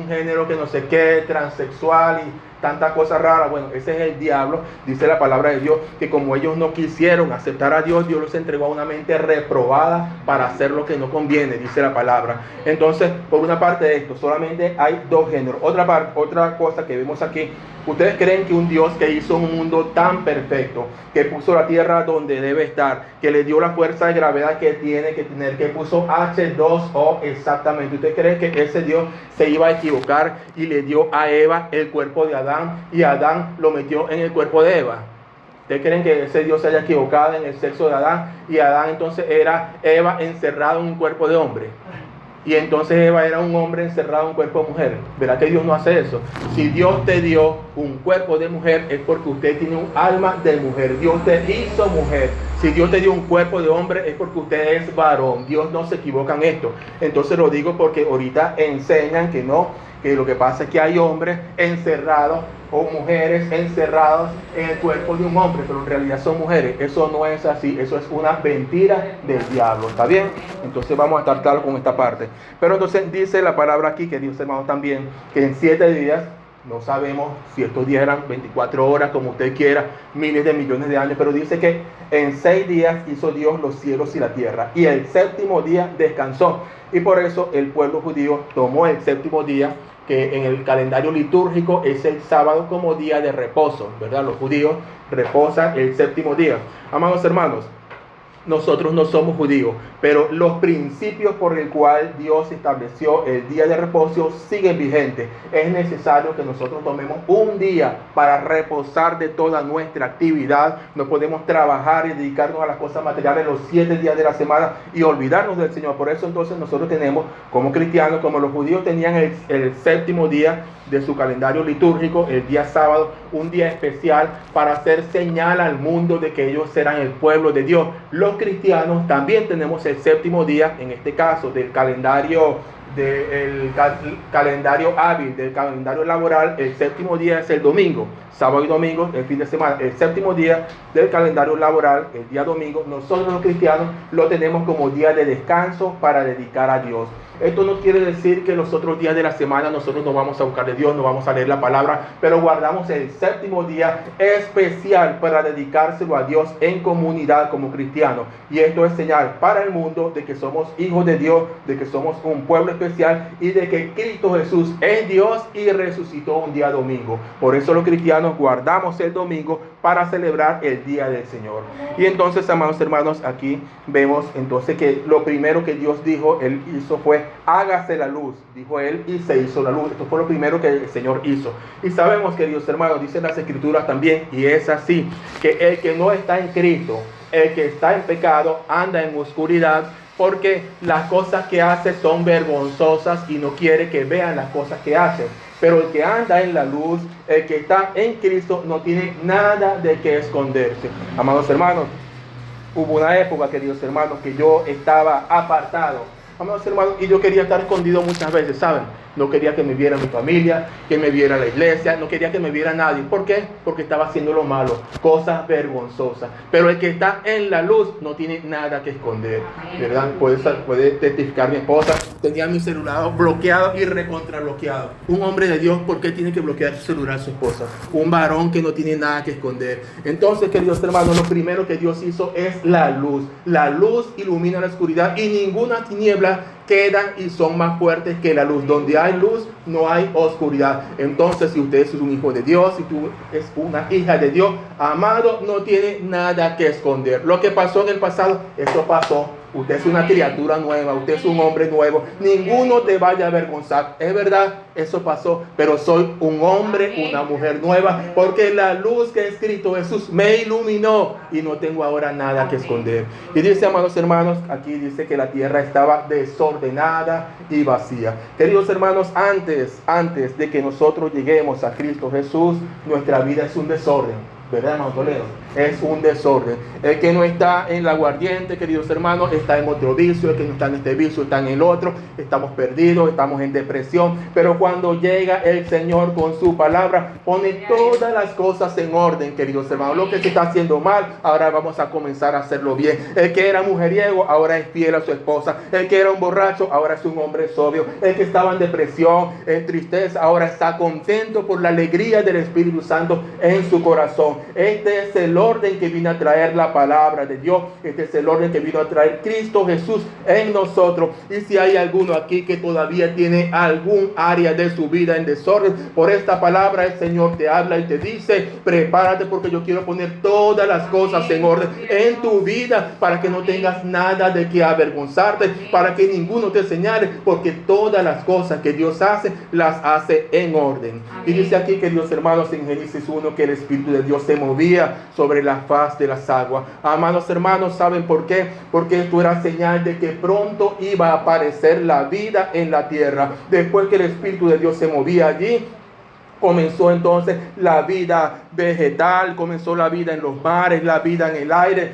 género que no sé qué, transexual y tanta cosa rara. Bueno, ese es el diablo. Dice la palabra de Dios que como ellos no quisieron aceptar a Dios, Dios los entregó a una mente reprobada para hacer lo que no conviene, dice la palabra. Entonces, por una parte de esto, solamente hay dos géneros. Otra cosa que vemos aquí, ¿ustedes creen que un Dios que hizo un mundo tan perfecto, que puso la tierra donde debe estar, que le dio la fuerza de gravedad que tiene que tener, que puso H2O exactamente, ¿usted cree que ese Dios se iba a equivocar y le dio a Eva el cuerpo de Adán y Adán lo metió en el cuerpo de Eva? ¿Ustedes creen que ese Dios se haya equivocado en el sexo de Adán y Adán entonces era Eva encerrado en un cuerpo de hombre? Y entonces Eva era un hombre encerrado en un cuerpo de mujer. ¿Verdad que Dios no hace eso? Si Dios te dio un cuerpo de mujer, es porque usted tiene un alma de mujer. Dios te hizo mujer. Si Dios te dio un cuerpo de hombre, es porque usted es varón. Dios no se equivoca en esto. Entonces lo digo porque ahorita enseñan que no, que lo que pasa es que hay hombres encerrados o mujeres encerradas en el cuerpo de un hombre, pero en realidad son mujeres. Eso no es así, eso es una mentira del diablo, ¿está bien? Entonces vamos a estar claros con esta parte. Pero entonces dice la palabra aquí, que Dios, hermano, también, que en 7 días No sabemos si estos días eran 24 horas, como usted quiera, miles de millones de años, pero dice que en 6 días hizo Dios los cielos y la tierra, y el séptimo día descansó. Y por eso el pueblo judío tomó el séptimo día, que en el calendario litúrgico es el sábado, como día de reposo, ¿verdad? Los judíos reposan el séptimo día. Amados hermanos, nosotros no somos judíos, pero los principios por el cual Dios estableció el día de reposo siguen vigentes. Es necesario que nosotros tomemos un día para reposar de toda nuestra actividad. No podemos trabajar y dedicarnos a las cosas materiales los 7 días de la semana y olvidarnos del Señor. Por eso entonces nosotros tenemos, como cristianos, como los judíos tenían el séptimo día de su calendario litúrgico, el día sábado, un día especial para hacer señal al mundo de que ellos serán el pueblo de Dios. Los cristianos también tenemos el séptimo día, en este caso del calendario calendario hábil, del calendario laboral. El séptimo día es el domingo, sábado y domingo, el fin de semana. El séptimo día del calendario laboral, el día domingo, nosotros los cristianos lo tenemos como día de descanso para dedicar a Dios. Esto no quiere decir que los otros días de la semana nosotros no vamos a buscar de Dios, no vamos a leer la palabra, pero guardamos el séptimo día especial para dedicárselo a Dios en comunidad como cristianos. Y esto es señal para el mundo de que somos hijos de Dios, de que somos un pueblo especial y de que Cristo Jesús es Dios y resucitó un día domingo. Por eso los cristianos guardamos el domingo para celebrar el día del Señor. Y entonces, amados hermanos, aquí vemos entonces que lo primero que Dios dijo, Él hizo fue: hágase la luz, dijo Él, y se hizo la luz. Esto fue lo primero que el Señor hizo. Y sabemos, queridos hermanos, dicen las Escrituras también, y es así, que el que no está en Cristo, el que está en pecado, anda en oscuridad, porque las cosas que hace son vergonzosas y no quiere que vean las cosas que hace. Pero el que anda en la luz, el que está en Cristo, no tiene nada de qué esconderse. Amados hermanos, hubo una época, queridos hermanos, que yo estaba apartado, amados hermanos, y yo quería estar escondido muchas veces, ¿saben? No quería que me viera mi familia, que me viera la iglesia, no quería que me viera nadie. ¿Por qué? Porque estaba haciendo lo malo, cosas vergonzosas. Pero el que está en la luz no tiene nada que esconder, ¿verdad? Puede testificar mi esposa, tenía mi celular bloqueado y recontrabloqueado. Un hombre de Dios, ¿por qué tiene que bloquear su celular su esposa? Un varón que no tiene nada que esconder. Entonces, queridos hermanos, lo primero que Dios hizo es la luz. La luz ilumina la oscuridad y ninguna tiniebla quedan y son más fuertes que la luz. Donde hay luz, no hay oscuridad. Entonces, si usted es un hijo de Dios, si tú eres una hija de Dios, amado, no tiene nada que esconder. Lo que pasó en el pasado, eso pasó. Usted es una criatura nueva, usted es un hombre nuevo. Ninguno te vaya a avergonzar. Es verdad, eso pasó, pero soy un hombre, una mujer nueva, porque la luz que es Cristo Jesús me iluminó y no tengo ahora nada que esconder. Y dice, amados hermanos, aquí dice que la tierra estaba desordenada y vacía. Queridos hermanos, antes de que nosotros lleguemos a Cristo Jesús, nuestra vida es un desorden. ¿Verdad, hermano Toledo? Es un desorden. El que no está en la aguardiente, queridos hermanos, está en otro vicio. El que no está en este vicio está en el otro. Estamos perdidos, estamos en depresión. Pero cuando llega el Señor con su palabra, pone todas las cosas en orden, queridos hermanos. Lo que se está haciendo mal, ahora vamos a comenzar a hacerlo bien. El que era mujeriego, ahora es fiel a su esposa. El que era un borracho, ahora es un hombre sobrio. El que estaba en depresión, en tristeza, ahora está contento por la alegría del Espíritu Santo en su corazón. Este es el orden que vino a traer la palabra de Dios. Este es el orden que vino a traer Cristo Jesús en nosotros. Y si hay alguno aquí que todavía tiene algún área de su vida en desorden, por esta palabra el Señor te habla y te dice: prepárate, porque yo quiero poner todas las cosas en orden en tu vida, para que no tengas nada de que avergonzarte, para que ninguno te señale, porque todas las cosas que Dios hace, las hace en orden. Y dice aquí, queridos hermanos, en Génesis 1, que el Espíritu de Dios se movía sobre la faz de las aguas. Amados hermanos, ¿saben por qué? Porque esto era señal de que pronto iba a aparecer la vida en la tierra. Después que el Espíritu de Dios se movía allí, comenzó entonces la vida vegetal, comenzó la vida en los mares, la vida en el aire.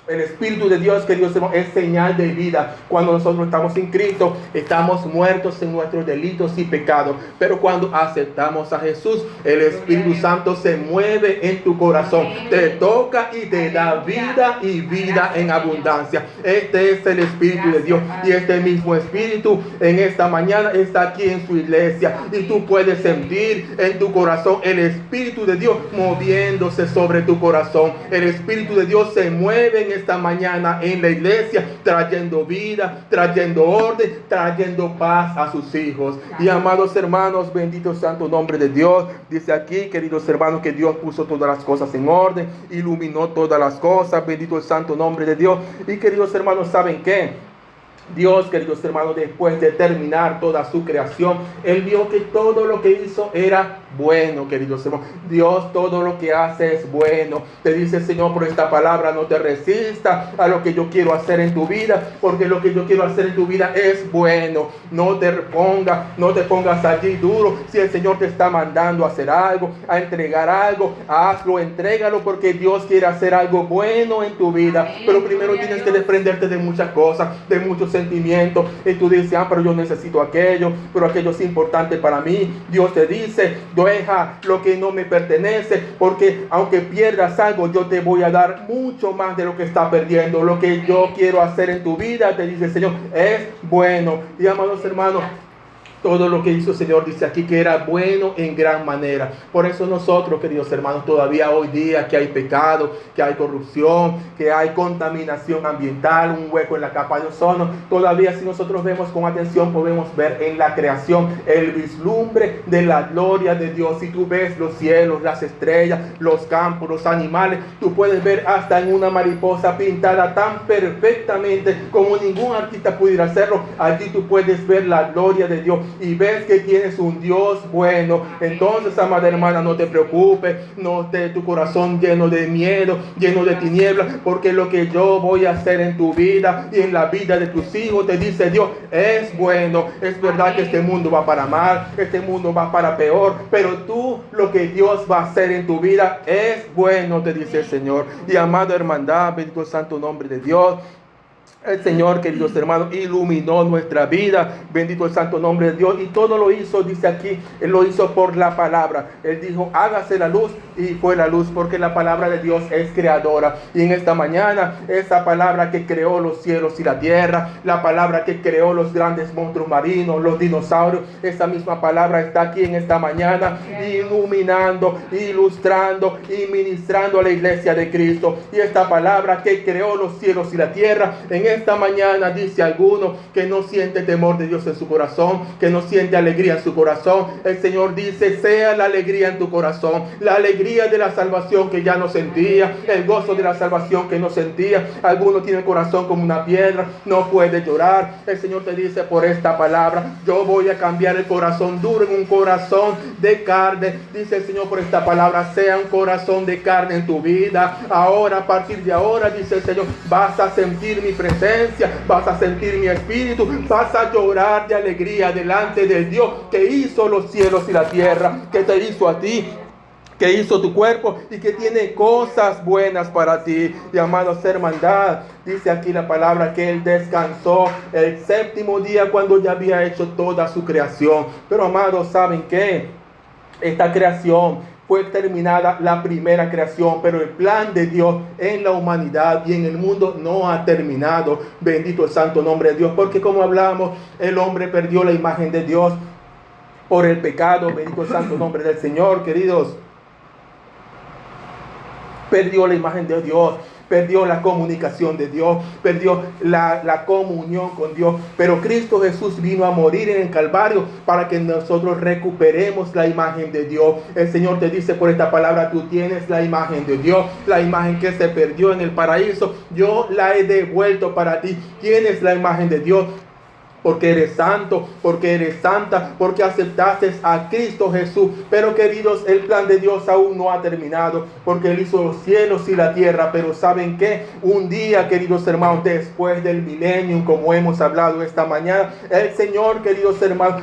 El Espíritu de Dios, queridos hermanos, es señal de vida. Cuando nosotros estamos en Cristo, estamos muertos en nuestros delitos y pecados. Pero cuando aceptamos a Jesús, el Espíritu Santo se mueve en tu corazón, te toca y te da vida y vida en abundancia. Este es el Espíritu de Dios, y este mismo Espíritu en esta mañana está aquí en su iglesia, y tú puedes sentir en tu corazón el Espíritu de Dios moviéndose sobre tu corazón. El Espíritu de Dios se mueve en esta mañana en la iglesia, trayendo vida, trayendo orden, trayendo paz a sus hijos. Y amados hermanos, bendito santo nombre de Dios. Dice aquí, queridos hermanos, que Dios puso todas las cosas en orden, iluminó todas las cosas. Bendito el santo nombre de Dios. Y queridos hermanos, ¿saben qué? Dios, queridos hermanos, después de terminar toda su creación, Él vio que todo lo que hizo era bueno, queridos hermanos. Dios todo lo que hace es bueno. Te dice, Señor, por esta palabra, no te resistas a lo que yo quiero hacer en tu vida, porque lo que yo quiero hacer en tu vida es bueno. No te pongas allí duro. Si el Señor te está mandando a hacer algo, a entregar algo, hazlo, entrégalo, porque Dios quiere hacer algo bueno en tu vida. Pero primero tienes que desprenderte de muchas cosas, de muchos sentimientos, y tú dices, pero yo necesito aquello, pero aquello es importante para mí. Dios te dice, deja lo que no me pertenece, porque aunque pierdas algo, yo te voy a dar mucho más de lo que estás perdiendo. Lo que yo quiero hacer en tu vida, te dice el Señor, es bueno. Y amados hermanos, todo lo que hizo el Señor dice aquí que era bueno en gran manera. Por eso nosotros, queridos hermanos, todavía hoy día que hay pecado, que hay corrupción, que hay contaminación ambiental, un hueco en la capa de ozono, todavía si nosotros vemos con atención podemos ver en la creación el vislumbre de la gloria de Dios. Si tú ves los cielos, las estrellas, los campos, los animales, tú puedes ver hasta en una mariposa pintada tan perfectamente como ningún artista pudiera hacerlo. Allí tú puedes ver la gloria de Dios y ves que tienes un Dios bueno. Entonces, amada hermana, no te preocupes, no esté tu corazón lleno de miedo, lleno de tinieblas, porque lo que yo voy a hacer en tu vida y en la vida de tus hijos, te dice Dios, es bueno. Es verdad que este mundo va para mal, este mundo va para peor, pero tú, lo que Dios va a hacer en tu vida es bueno, te dice el Señor. Y amada hermandad, bendito el santo nombre de Dios. El Señor, queridos hermanos, iluminó nuestra vida. Bendito el santo nombre de Dios. Y todo lo hizo, dice aquí, Él lo hizo por la palabra. Él dijo, hágase la luz, y fue la luz, porque la palabra de Dios es creadora. Y en esta mañana, esa palabra que creó los cielos y la tierra, la palabra que creó los grandes monstruos marinos, los dinosaurios, esa misma palabra está aquí en esta mañana, iluminando, ilustrando y ministrando a la iglesia de Cristo. Y esta palabra que creó los cielos y la tierra, en esta mañana dice alguno que no siente temor de Dios en su corazón, que no siente alegría en su corazón. El Señor dice, sea la alegría en tu corazón, la alegría de la salvación que ya no sentía, el gozo de la salvación que no sentía. Alguno tiene el corazón como una piedra, no puede llorar. El Señor te dice, por esta palabra, yo voy a cambiar el corazón duro en un corazón de carne. Dice el Señor, por esta palabra, sea un corazón de carne en tu vida. Ahora, a partir de ahora, dice el Señor, vas a sentir mi presencia, vas a sentir mi espíritu, vas a llorar de alegría delante del Dios que hizo los cielos y la tierra, que te hizo a ti, que hizo tu cuerpo y que tiene cosas buenas para ti. Y amados hermandad, dice aquí la palabra que Él descansó el séptimo día cuando ya había hecho toda su creación. Pero amados, ¿saben qué? Esta creación fue terminada, la primera creación, pero el plan de Dios en la humanidad y en el mundo no ha terminado. Bendito el santo nombre de Dios, porque como hablamos, el hombre perdió la imagen de Dios por el pecado. Bendito el santo nombre del Señor, queridos. Perdió la imagen de Dios, perdió la comunicación de Dios, perdió la comunión con Dios. Pero Cristo Jesús vino a morir en el Calvario para que nosotros recuperemos la imagen de Dios. El Señor te dice por esta palabra, tú tienes la imagen de Dios, la imagen que se perdió en el paraíso, yo la he devuelto para ti. Tienes la imagen de Dios. porque eres santo, porque eres santa, porque aceptaste a Cristo Jesús. Pero queridos, el plan de Dios aún no ha terminado, porque Él hizo los cielos y la tierra. Pero ¿saben qué? Un día, queridos hermanos, después del milenio, como hemos hablado esta mañana, el Señor, queridos hermanos,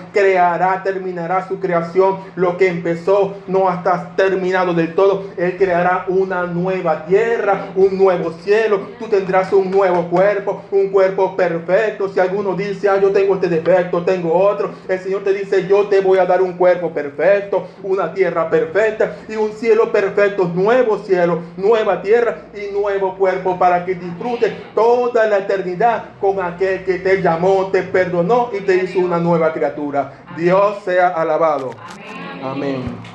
terminará su creación. Lo que empezó no está terminado del todo. Él creará una nueva tierra, un nuevo cielo. Tú tendrás un nuevo cuerpo, un cuerpo perfecto. Si alguno dice, yo tengo este defecto, tengo otro, el Señor te dice, yo te voy a dar un cuerpo perfecto, una tierra perfecta y un cielo perfecto, nuevo cielo, nueva tierra y nuevo cuerpo, para que disfrutes toda la eternidad con aquel que te llamó, te perdonó y te hizo una nueva criatura. Dios sea alabado. Amén. Amén.